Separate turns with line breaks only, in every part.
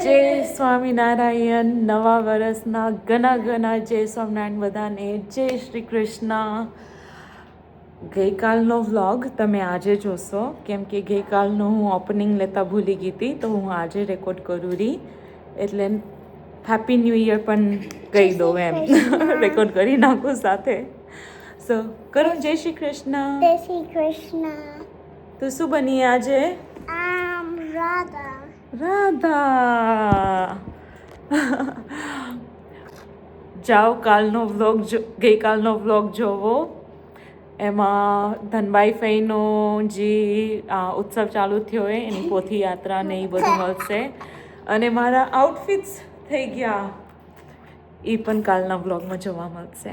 જય સ્વામિનારાયણ. નવા વર્ષના ઘણા ઘણા જય સ્વામિનારાયણ બધાને. જય શ્રી કૃષ્ણ. ગઈકાલનો વ્લોગ તમે આજે જોશો, કેમ કે ગઈકાલનું હું ઓપનિંગ લેતા ભૂલી ગઈ હતી, તો હું આજે રેકોર્ડ કરું રહી. એટલે હેપી ન્યૂ યર પણ કહી દઉં એમ. રેકોર્ડ કરી નાખું સાથે. સો કરું જય શ્રી કૃષ્ણ.
જય શ્રી કૃષ્ણ.
તો શું બની આજે?
રાધા.
રાધા. જાઓ કાલનો વ્લોગ ગઈકાલનો વ્લોગ જોવો. એમાં ધનબાઈ ફઈનો જે ઉત્સવ ચાલુ થયો હોય એની પોથી યાત્રા ને એ બધું મળશે. અને મારા આઉટફિટ્સ થઈ ગયા એ પણ કાલના વ્લોગમાં જોવા મળશે.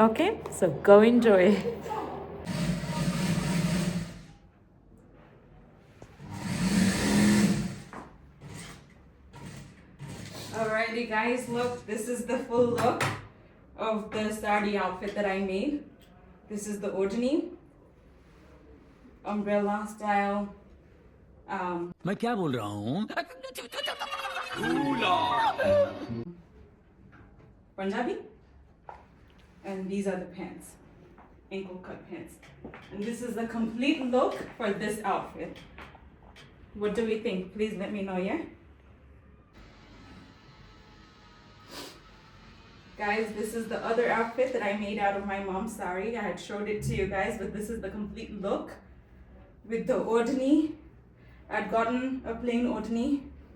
Okay, so go enjoy. Alrighty guys, look, this is the full look of the sari outfit that I made. This is the odhani, umbrella style.
मैं क्या बोल रहा हूँ?
Punjabi. And these are the pants, ankle cut pants. And this is the complete look for this outfit. What do we think? Please let me know, yeah? Guys, this is the other outfit that I made out of my mom's sari. I had showed it to you guys, but this is the complete look with the odhani. I'd gotten a plain odhani,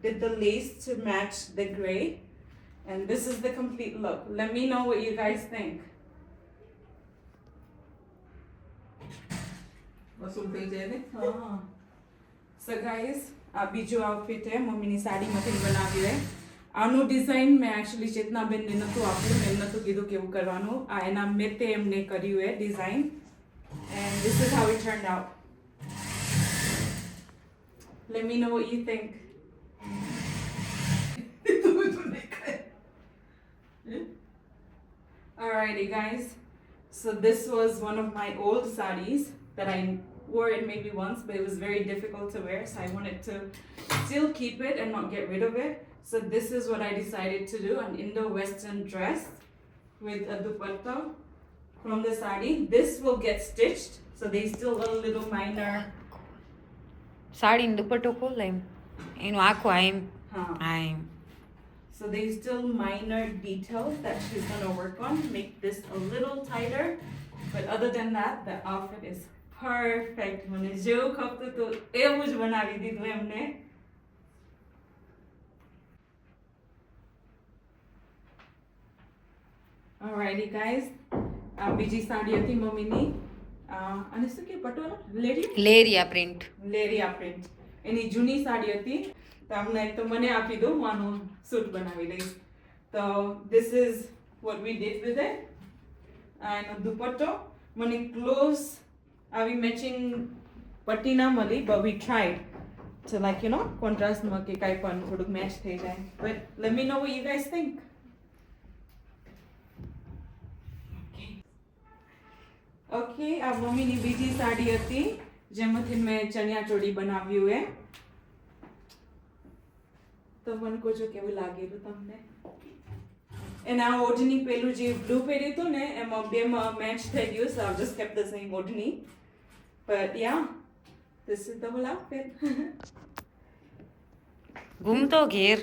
did the lace to match the gray, and this is the complete look. Let me know what you guys think. So guys, આ બીજો outfit છે મમ્મીની સાડીમાંથી બનાવ્યું છે. આનું design મેં actually ચેતનાબેનને નહોતું આપ્યું, મેં નહોતું કીધું કેવું કરવાનું. આ એના મેતે એમને કર્યું છે design. And this is how it turned out. Let me know what you think. Alrighty guys, so this was one of my old sarees that I wore it maybe once, but it was very difficult to wear, so I wanted to still keep it and not get rid of it. So this is what I decided to do, an Indo-Western dress with a dupatta from the sari. This will get stitched, so there's still a little minor.
સાડીનો દુપટ્ટો ખોલ એમ એનું આખું આમ આમ.
So there's still minor details that she's gonna work on, make this a little tighter. But other than that, the outfit is perfect. મને જેવું ખપતું હતું એવું જ બનાવી દીધું એમને. Alrighty guys, આ બીજી સાડી હતી મમ્મીની. અને શું કે પટોળા
લેરિયા પ્રિન્ટ.
લેરિયા પ્રિન્ટ એની જૂની સાડી હતી. તો અમને એક તો મને આપી દો, હું આનું સૂટ બનાવી લઈશ. તો this is what we did with it. એનો દુપટ્ટો મને ક્લોઝ આવી મેચિંગ પટ્ટી ના મળી, but we tried to like you know કોન્ટ્રાસ્ટમાં કે કાંઈ પણ થોડુંક મેચ થઈ જાય. But let me know what you guys think. Okay, આ મમ્મીની બીજી સાડી હતી જેમાંથી મેં ચણિયા ચોળી બનાવ્યું છે. તો મને કહો કેવું લાગેલું તમને. અને આ ઓઢણી પેલું જે બ્લુ પહેર્યું હતું ને એમાં બેમાં મેચ થઈ ગયું, so I've just kept the same ઓઢણી. But yeah, this is the whole outfit.
ઘૂમતો ઘેર.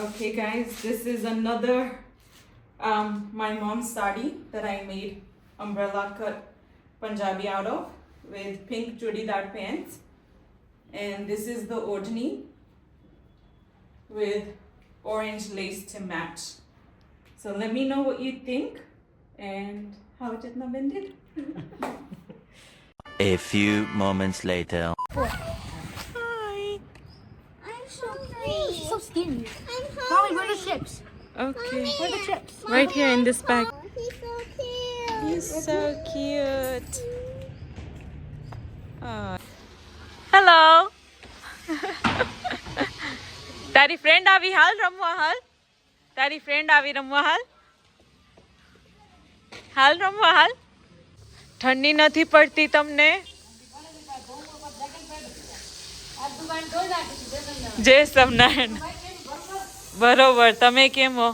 Okay guys, this is another my mom's sari that I made umbrella cut Punjabi out of with pink chudidar pants, and this is the odhani with orange lace to match. So let me know what you think and how Jitna Ben did.
A few moments later.
So skinny. Mommy, where are the chips?
Okay.
Where are the chips?
Right here in this bag.
He's so cute.
He's so cute. Hello. તારી friend આવી હાલ રમવા હાલ. તારી friend આવી રમવા હાલ. હાલ રમવા હાલ. ઠંડી નથી પડતી તમને? જય સ્વામિનારાયણ. બરોબર, તમે કેમ હો?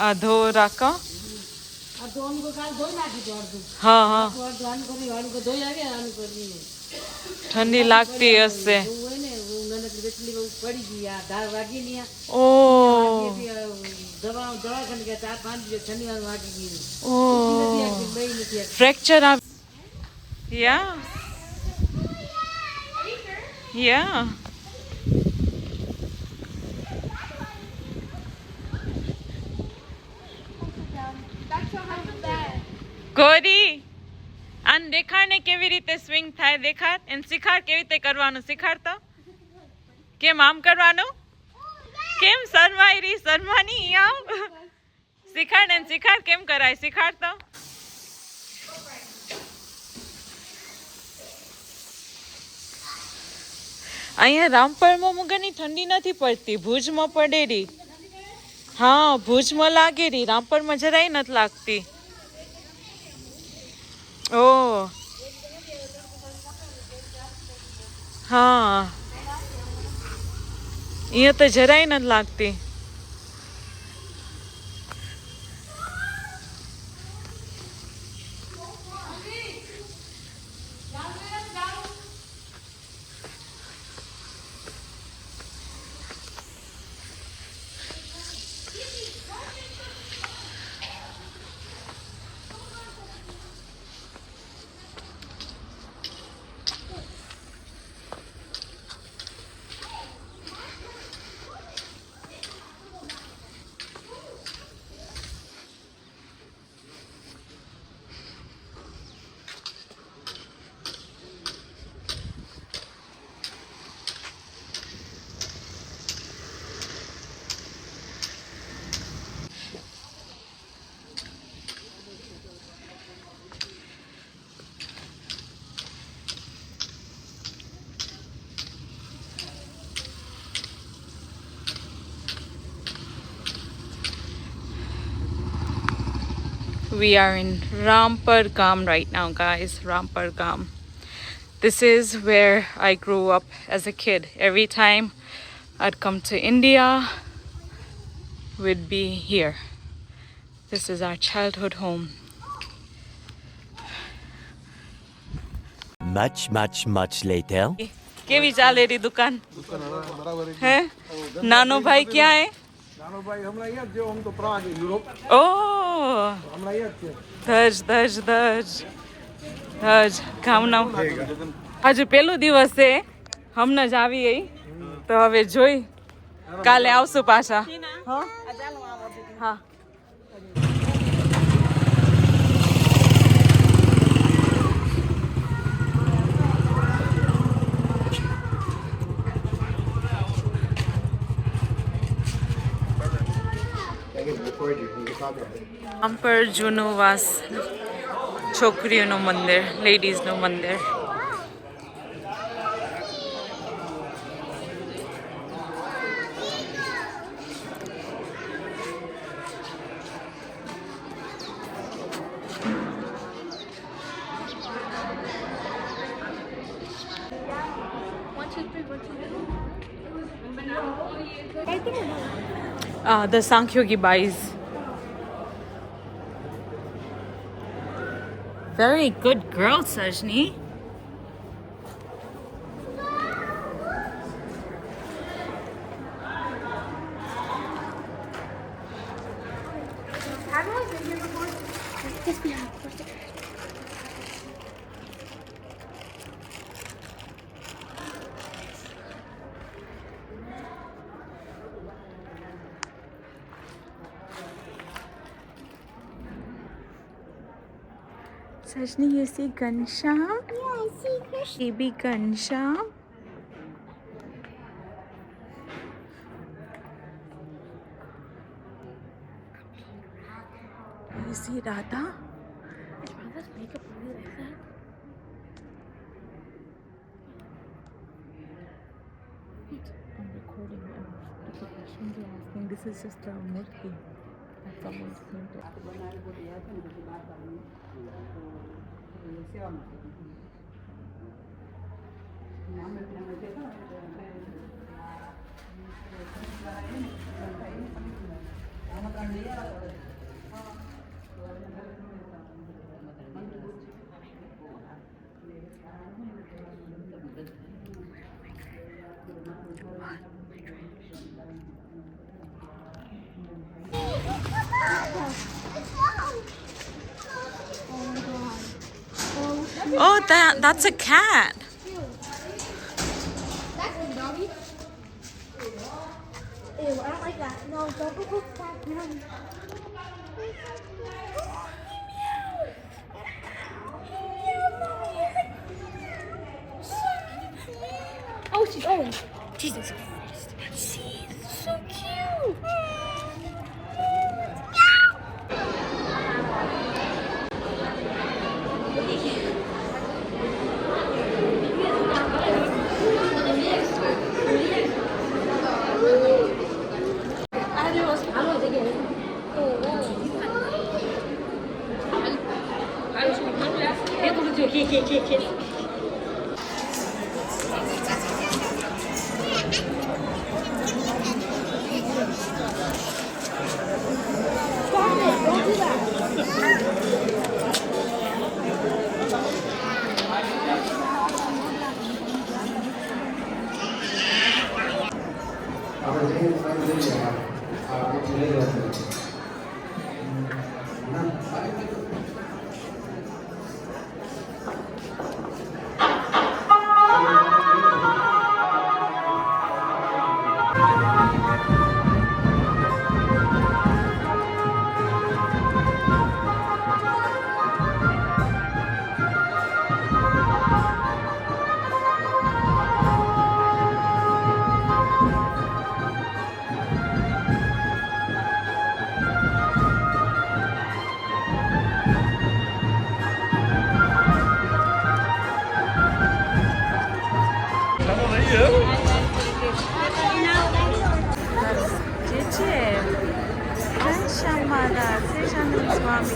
આ ધો રાખો. હા હા, ઠંડી લાગતી હશે. ઓ ફ્રેક્ચર યા યા ગોરી આને દેખાડ ને કેવી રીતે સ્વિંગ થાય. દેખાડ એને શીખાડ કેવી રીતે કરવાનું. શીખાડ તો. કેમ આમ કરવાનું? કેમ શરમાઈ રહી? શરમાની આવ. શીખાડ એને શીખાડ કેમ કરાય. શીખાડ તો. અહીંયા રામપરમાં મુગરની ઠંડી નથી પડતી. ભુજમાં પડેરી. હા, ભુજમાં લાગેરી. રામપરમાં જરાય નથી લાગતી. ઓ હા, અહીંયા તો જરાય નથી લાગતી. We are in Rampur Gam right now, guys. Rampur Gam. This is where I grew up as a kid. Every time I'd come to India, we'd be here. This is our childhood home.
Much later.
કેવી ચાલે રી દુકાન? હે નાનો ભાઈ ક્યાં હે?
નાનો ભાઈ હમણાં અહીંયા જ જેવો આમ તો પ્રવાસ યુરોપ
ઓ
હમણાં અહીંયા જ છે.
ધજ ગામના આજે પેલું દિવસ છે. હમણાં જ આવી ગઈ તો હવે જોઈ કાલે આવશું પાછા. હા હા. રામપર જૂનું વાસ છોકરીઓનું મંદિર, લેડીઝનું મંદિર. The Sankhyogi Bais. Very good girl, Sajni. Sajni, you see Ghanshyam?
Yeah, I see Krishna.
Baby Ghanshyam. You see Radha?
Is Radha's makeup really like that?
I'm recording. People questions are asking. This is just a murti.
Oh, that's a cat.
That's a doggy. Ew, I don't like that. No, don't put that down. Oh, she's old. Jesus Christ. She's so cute. Stop it. Don't do that.
Dziecię, Kasia Mara, Sejanem z wami.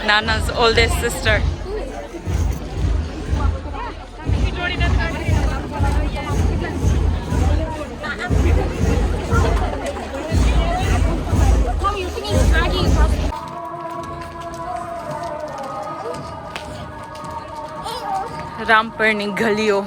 Nana's oldest sister. રામપરની ગલીઓ.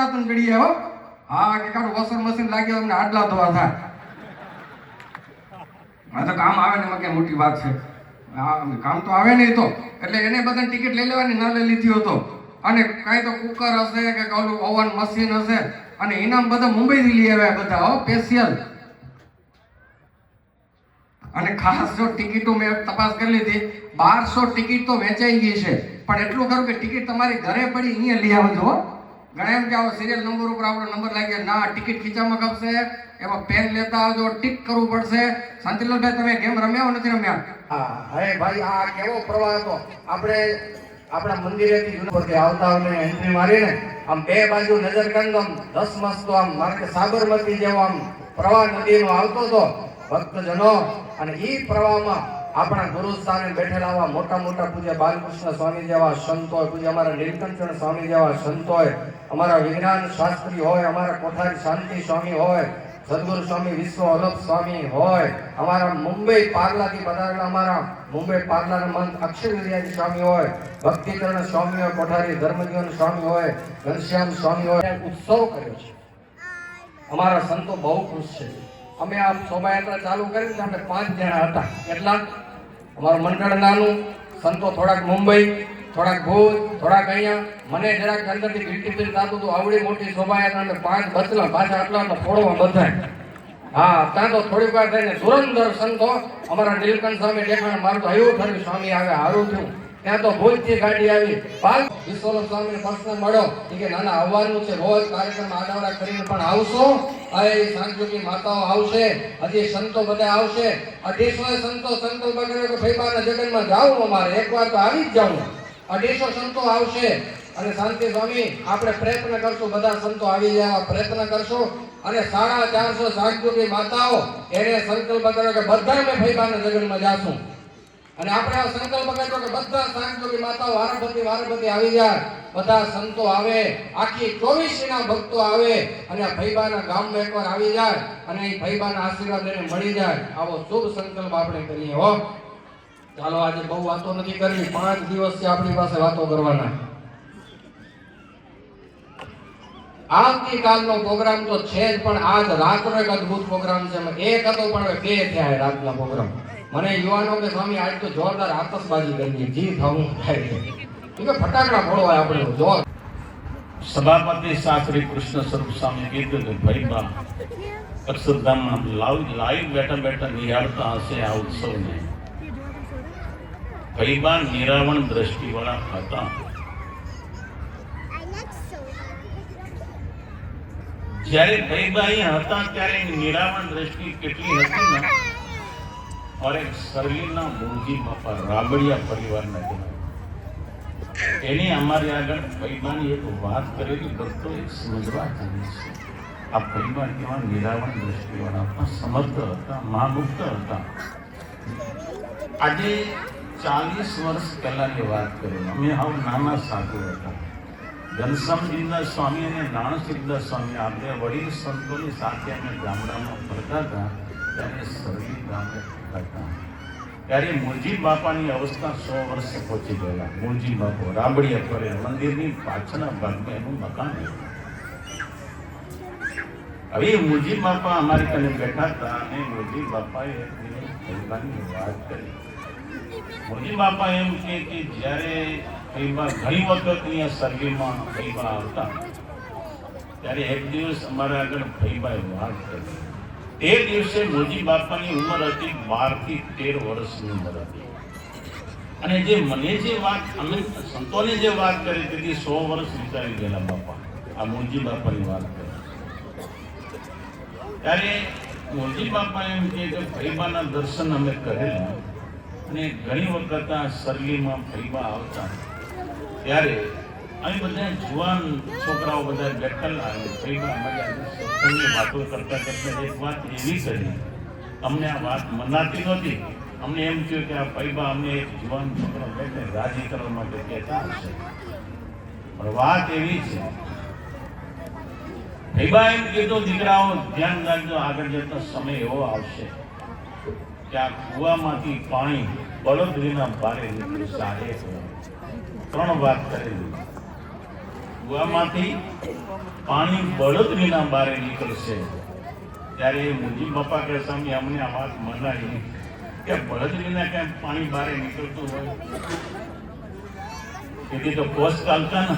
પુરાતન ઘડીએ હો. હા કે કાઢું washer machine લાગ્યો અમને આટલા ધોવા થાય. હા તો કામ આવે ને એમાં ક્યાં મોટી વાત છે. હા કામ તો આવે નહીં તો એટલે એને બધાને ટિકિટ લઈ લેવાની ના લઈ લીધી હતો. અને કાંઈ તો કુકર હશે કે ઓલું ઓવન મશીન હશે અને ઇનામ બધા મુંબઈથી લઈ આવ્યા બધા હો સ્પેશિયલ. અને ખાસ જો ટિકિટો મેં તપાસ કરી લીધી 1200 ટિકિટ તો વેચાઈ ગઈ છે. પણ એટલું ખરું કે ટિકિટ તમારી ઘરે પડી અહીંયા લઈ આવજો. ઘણા એમ કે આવો સિરિયલ નંબર ઉપર આપણો નંબર લાગ્યો ના ટિકિટ ખીચામાં ખપશે એમાં પેન લેતા આવજો ટીક કરવું પડશે. શાંતિલાલભાઈ તમે ગેમ રમ્યા નથી રમ્યા?
હા હે ભાઈ આ કેવો પ્રવાહ હતો. આપણે આપણા મંદિરેથી જૂનાગઢથી આવતા અમે એન્ટ્રી મારીને આમ બે બાજુ નજર કરીને આમ 10 મસ્ત આમ મારે કે સાબરમતી જેવો આમ પ્રવાહ નદીનો આવતો હતો ભક્તજનો. અને એ પ્રવાહમાં આપણા ગુરુ સ્થાને બેઠેલા આવા મોટા મોટા પૂજ્ય બાલકૃષ્ણ સ્વામી જેવા સંતો હોય, પૂજ્ય અમારા નીલકંઠ સ્વામી જેવા સંતો હોય, અમારા વિજ્ઞાન શાસ્ત્રી હોય, અમારા કોઠારી શાંતિ સ્વામી હોય, સદગુરુ સ્વામી વિશ્વ વલ્લભ સ્વામી હોય, અમારા મુંબઈ પાર્લાથી પધારેલા અમારા મુંબઈ પાર્લાના મંત અક્ષરવિદ્યાજી સ્વામી હોય, ભક્તિકરણ સ્વામી હોય, કોઠારી ધર્મજીવન સ્વામી હોય, ઘનશ્યામ સ્વામી હોય. ઉત્સવ કર્યો છે. અમારા સંતો બહુ ખુશ છે. અમે આ શોભાયાત્રા ચાલુ કરી અમે 5 જણા હતા. એટલા અમારું મંડળ નાનું, સંતો થોડાક મુંબઈ, થોડાક ભુજ, થોડાક અહીંયા. મને જરાક અંદરથી ગીટી ફીલ થતું હતું આવડી મોટી શોભાયાત્રા અમે 5 બચલા પાછા આટલા તો ફોડવા બધાય. હા ત્યાં તો થોડીક વાર થઈને ધુરંધર સંતો અમારા નીલકંઠ સ્વામી દેખાણ મારું તો એવું થયું સ્વામી આવે સારું થયું. ત્યાં તો ભુજથી ગાડી આવી બાલ વિશ્વવલ્લભ સ્વામીને પ્રશ્ન મળ્યો કે નાના આવવાનું છે રોજ કાર્યક્રમ આડાવડા કરીને પણ આવશો? આ સાંજોગી માતાઓ આવશે, હજી સંતો બધા આવશે. 250 સંતો સંકલ્પ કર્યો કે ભાઈબાના જગનમાં જાવું અમારે એકવાર તો આવી જ જાવું. 250 સંતો આવશે અને શાંતિ સ્વામી આપણે પ્રયત્ન કરશું બધા સંતો આવી જવા પ્રયત્ન કરશું. અને 450 સાંજોગી માતાઓ એને સંકલ્પ કર્યો કે બધા અમે ભાઈબાના જગનમાં જાશું. અને આપણે આ સંકલ્પ કર્યો કે બધા સાંજોગી માતાઓ વારાફરતી આવી જાય, બધા સંતો આવે, આખી 24 ના ભક્તો આવે અને આ ભૈબાના ગામમાં એકવાર આવી જાય અને એ ભૈબાના આશીર્વાદ લઈને મળી જાય. આવો શુભ સંકલ્પ આપણે કરીએ હો. ચાલો આજે બહુ વાતો નથી કરવી, 5 દિવસથી આપણી પાસે વાતો કરવાના. આવતીકાલનો પ્રોગ્રામ તો છે જ પણ આજ રાતનો એક અદ્ભુત પ્રોગ્રામ છે. એક હતો પણ 2 થયા રાતના પ્રોગ્રામ. મને યુવાનો કે સ્વામી આજ તો જોરદાર આતશબાજી કરીએ, જી થવું થાય કે ફટાકડા ફોડવાય આપણે જોર.
સભાપતિ શાસ્ત્રી કૃષ્ણ સ્વરૂપ સ્વામી કીધું કે ભાઈ બા અક્ષરધામમાં લાઈવ બેઠા નિહાળતા હશે આ ઉત્સવને. ભાઈ બા નિરાવણ દ્રષ્ટિવાળા હતા. જ્યારે ભાઈ બા અહીંયા હતા ત્યારે નિરાવણ દ્રષ્ટિ કેટલી હતી ને और एक सरलीना मुंजी बापा राबड़िया परिवारना कहेवाय. एनी अमारी आगळ भैबानी एक वात करेली भक्तो एक समजवा जेवी छे. आ भैबा केवा निरावण दृष्टिवाळा હતા, સમર્થ હતા, મહામુક્ત હતા. આજે 40 વર્ષ પહેલાની વાત કરું. અમે હાવ નાના સાધુ હતા. ઘનશ્યામજીના સ્વામી અને નાણસિદ્ધદાસ સ્વામી આ બે વડીલ સંતોની સાથે અમે ગામડામાં ફરતા હતા. ત્યારે સરલી ગામે ત્યારે મુરજી બાપાની અવસ્થા 100 વર્ષે પહોંચી ગયેલા. મુરજી બાપો રાબડિયા ફરે મંદિરની પાછળના ભાગમાં એનું મકાન હતું. હવે મુરજી બાપા અમારી કને બેઠા હતા અને મુરજી બાપાએ ભૈબાની વાત કરી. મુરજી બાપા એમ કે જ્યારે ભૈબા ઘણી વખત અહીંયા સરગીમાં ભૈબા આવતા ત્યારે એક દિવસ અમારા આગળ ભૈબાએ વાત કરી. તે દિવસે મુરજી બાપાની ઉંમર હતી 12 થી 13 વર્ષની ઉંમર હતી. અને જે મને જે વાત અમે સંતોને જે વાત કરી હતી 100 વર્ષ વિતાવી ગયેલા બાપા. આ મુરજી બાપાની વાત કરી ત્યારે મુરજી બાપા એમ કે ભૈબાના દર્શન અમે કરેલા અને ઘણી વખત આ સરલીમાં ભૈબા આવતા ત્યારે અમે બધા જુવાન છોકરાઓ બધા બેઠેલા અને ભૈબા અમારી વાતો કરતા એક વાત એવી કરી અમને આ વાત મનાતી નહોતી. અમને એમ થયું કે આ ભૈબા અમને એક જુવાન છોકરો બેઠે રાજી કરવા માટે કહેતા હશે. પણ વાત એવી છે ભૈબા એમ કીધું દીકરાઓ ધ્યાન રાખજો, આગળ જતા સમય એવો આવશે કે આ કુવામાંથી પાણી બળદરીના ભારે નીકળશે. 3 વાત કરેલી. કૂવામાંથી પાણી બળદ વિના બારે નીકળશે. ત્યારે મુજી બાપા કહે સ્વામી અમને આ વાત મનાવી કે બળદ વિના કેમ પાણી બારે નીકળતું હોય. તેથી તો કોષ ચાલતા ને.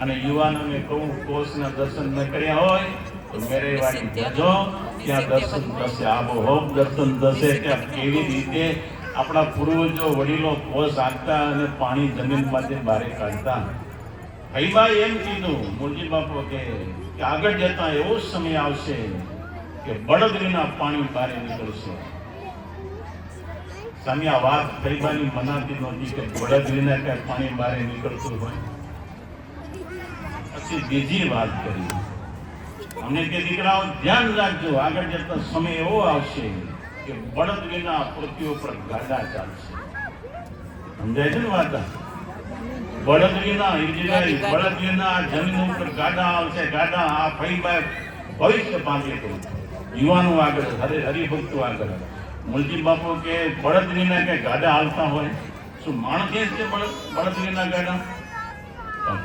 અને યુવાનોને કહું કોષના દર્શન ન કર્યા હોય તો મેરે વાળી જજો, ત્યાં દર્શન થશે. આબોહબ દર્શન થશે કે કેવી રીતે આપણા પૂર્વજો વડીલો કોષ આંકતા અને પાણી જમીનમાંથી બહાર કાઢતા. ભાઈભાઈ એમ કીધું મૂળજી બાપુ કે આગળ જતા એવો સમય આવશે કે બળદ વિના પાણી બહાર નીકળશે. સ્વામી આ વાત ભાઈભાઈની મનાતી નહોતી કે બળદ વિના કઈ પાણી બહાર નીકળતું હોય. પછી બીજી વાત કરી અમને કે દીકરાઓ ધ્યાન રાખજો, આગળ જતા સમય એવો આવશે કે બળદ વિના પૃથ્વી ઉપર ગાડા ચાલશે. સમજાય છે ને વાત? બળદ વિના બળદ વિના જમીન ઉપર ગાડા આવશે. ગાડા આ ભાઈભાઈ ભવિષ્ય પામે તો યુવાનો આગળ હરિભક્તો આગળ. મૂળજી બાપુ કે બળદ વિના કે ગાડા હાલતા હોય, શું માણસ છે બળદ વિના ગાડા?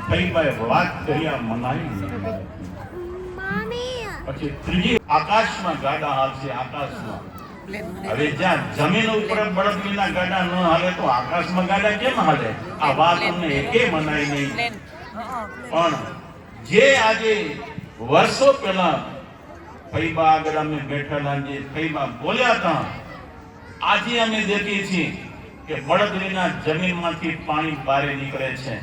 ભાઈભાઈ વાત કર્યા મનાવી. પછી ત્રીજી આકાશમાં ગાડા હાલશે. આકાશમાં હવે જ્યાં જમીન ઉપર બળદ વિના ગાડા ન હાલે તો આકાશમાં ગાડા કેમ હાલે? આ વાત અમને એકે મનાય નહીં. પણ જે આજે વર્ષો પહેલા ફૈબા આગળ અમે બેઠેલા જે ફૈબા બોલ્યા હતા, આજે અમે દેખીએ છીએ કે બળદ વિના જમીનમાંથી પાણી બહાર નીકળે છે.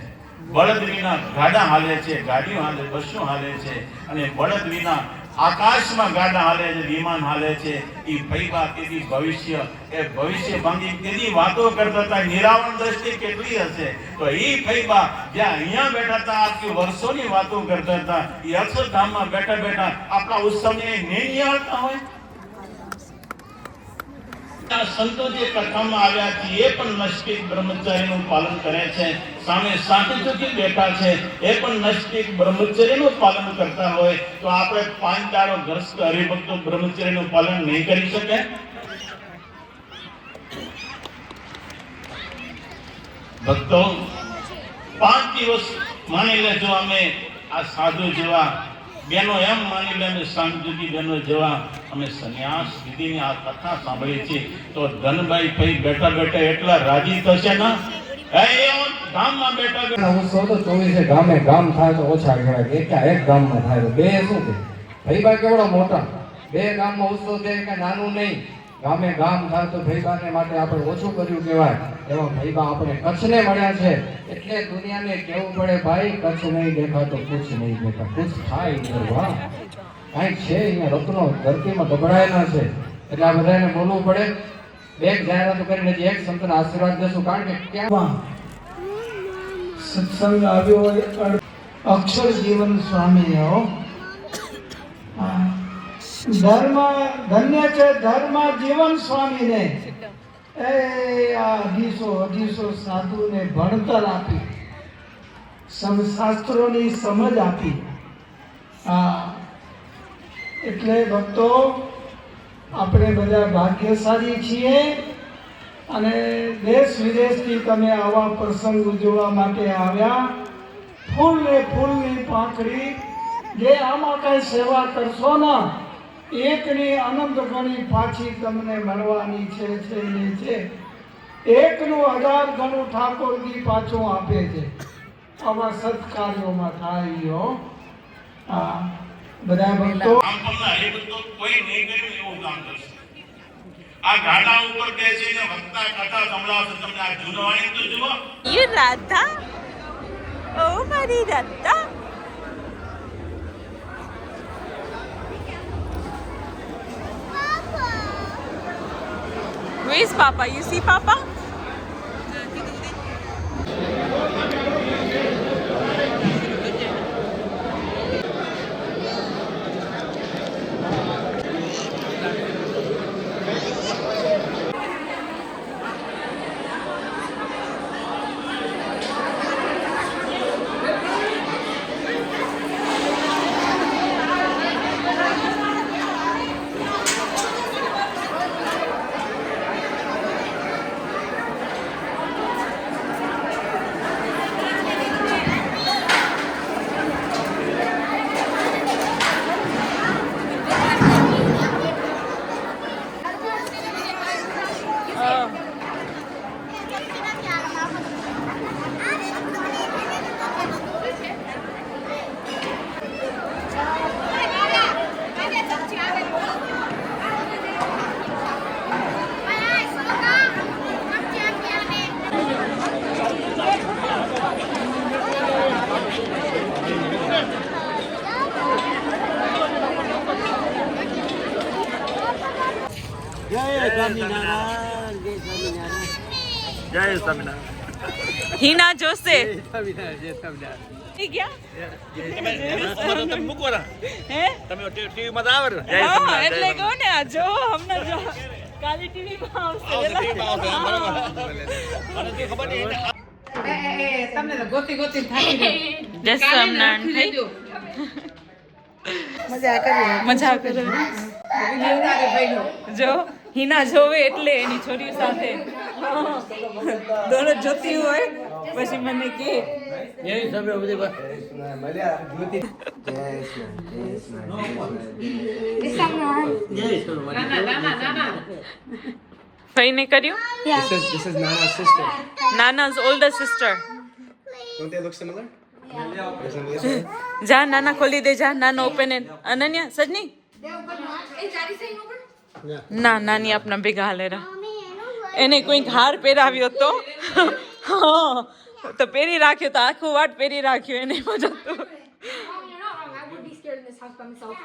બળદ વિના ગાડા હાલે છે, ગાડીઓ હાલે, બસો હાલે છે. અને બળદ વિના આકાશમાં ગાડા હાલે છે, વિમાન હાલે છે. એ ફૈબા તેની ભવિષ્ય એ ભવિષ્ય ભાંગી તેની વાતો કરતા હતા. નિરાવણ દ્રષ્ટિ કેટલી હશે તો એ ફૈબા જ્યાં અહીંયા બેઠા હતા આટલી વર્ષોની વાતો કરતા હતા, એ અક્ષરધામમાં બેઠા બેઠા આપણા ઉત્સવને નહીં નિહાળતા હોય. સંતો જે કથામાં આવ્યા છે એ પણ નૈષ્ઠિક બ્રહ્મચર્યનું પાલન કરે છે. સામે સાંતિથી બેઠા છે એ પણ નૈષ્ઠિક બ્રહ્મચર્યનું પાલન કરતા હોય તો આપણે 5 દાડો ગ્રસ્ત હરિભક્તો બ્રહ્મચર્યનું પાલન નહીં કરી શકે? ભક્તો 5 દિવસ માની લેજો અમે આ સાધુ જેવા બેનો, એમ માની લે અમે શાંતિથી બેનો જેવા અમે સંન્યાસ વિધિની આ કથા સાંભળી છે તો ધનભાઈ ભાઈ બેઠા બેઠા એટલા રાજી થશે ને. ગામમાં બેઠા બેઠા
ઉત્સવ તો 24 ગામે ગામ થાય તો ઓછા કહેવાય. એક ગામમાં થાય તો બે શું કે ભાઈબા કેવડો મોટા. 2 ગામમાં ઉત્સવ છે કે નાનું નહીં. ગામે ગામ થાય તો ભાઈબાને માટે આપણે ઓછું કર્યું કહેવાય. એવા ભાઈબા આપણે કચ્છને મળ્યા છે એટલે દુનિયાને કહેવું પડે ભાઈ કચ્છ નહીં દેખા તો કુછ નહીં દેખા. કુછ થાય વાહ કાંઈક છે અહીંયા રત્નો ધરતીમાં ગભરાયેલા છે એટલે આ બધાને બોલવું પડે. એક જાહેરાત કરીને એક સંતના આશીર્વાદ દેશું કારણ કે ક્યાં
સત્સંગ આવ્યો હોય અક્ષર જીવન સ્વામી હો. ધર્મ ધન્ય છે ધર્મ જીવન સ્વામીને એ આ 250 સાધુને ભણતર આપી, શાસ્ત્રોની સમજ આપી. એટલે ભક્તો આપણે બધા ભાગ્યશાળી છીએ અને દેશ વિદેશથી તમે આવા પ્રસંગ ઉજવવા માટે આવ્યા. ફૂલની પાંખડી જે આમાં કઈ સેવા કરશો ને એકની અનંત ગણી પાછી તમને મળવાની છે. એકનું 1000 ગણું ઠાકોરજી પાછું આપે છે. આવા સત્કાર્યોમાં થાય. બધા ભક્તો
કોઈ નહીં કર્યું એવું કામ કરશે. આ ગાડા ઉપર બેસીને વક્તા કથા સંભળાવશે તમને. આ જૂનવાણી તો જુઓ.
You Radha? Oh, મારી Radha. Where is Papa? You see Papa?
જય સ્વામિનારાયણ.
હિના જોશે
સ્વામિનારાયણ.
ઈ ગયા
તમે મૂકો ને.
હે
તમે ટીવી માં આવે ને. જય
હા
સ્વામિનારાયણ,
એટલે
જય
કહું ને આ જો હમણાં જો કાલી ટીવી માં આવશે
ટીવી માં આવશે, બરાબર. મને તે ખબર નહીં એને
જય સ્વામિનારાયણ થઈ મજા કરે જો હિના જોવે એટલે એની છોરીઓ સાથે દરરોજ જોતી હોય પછી મને કે ફઈને કર્યું
This is Nana's sister.
નાના's older sister
Don't they look similar?
જા નાના ખોલી દે જા નાનો ઓપન અનન્યા સજની ના નાની આપના ભેગા હાલેરા એને કોઈક હાર પહેરાવ્યો તો હા તો પહેરી રાખ્યો તો આખું વાટ પહેરી રાખ્યું એને મજા તો
Mom, you're not wrong. I would be scared in this house by myself.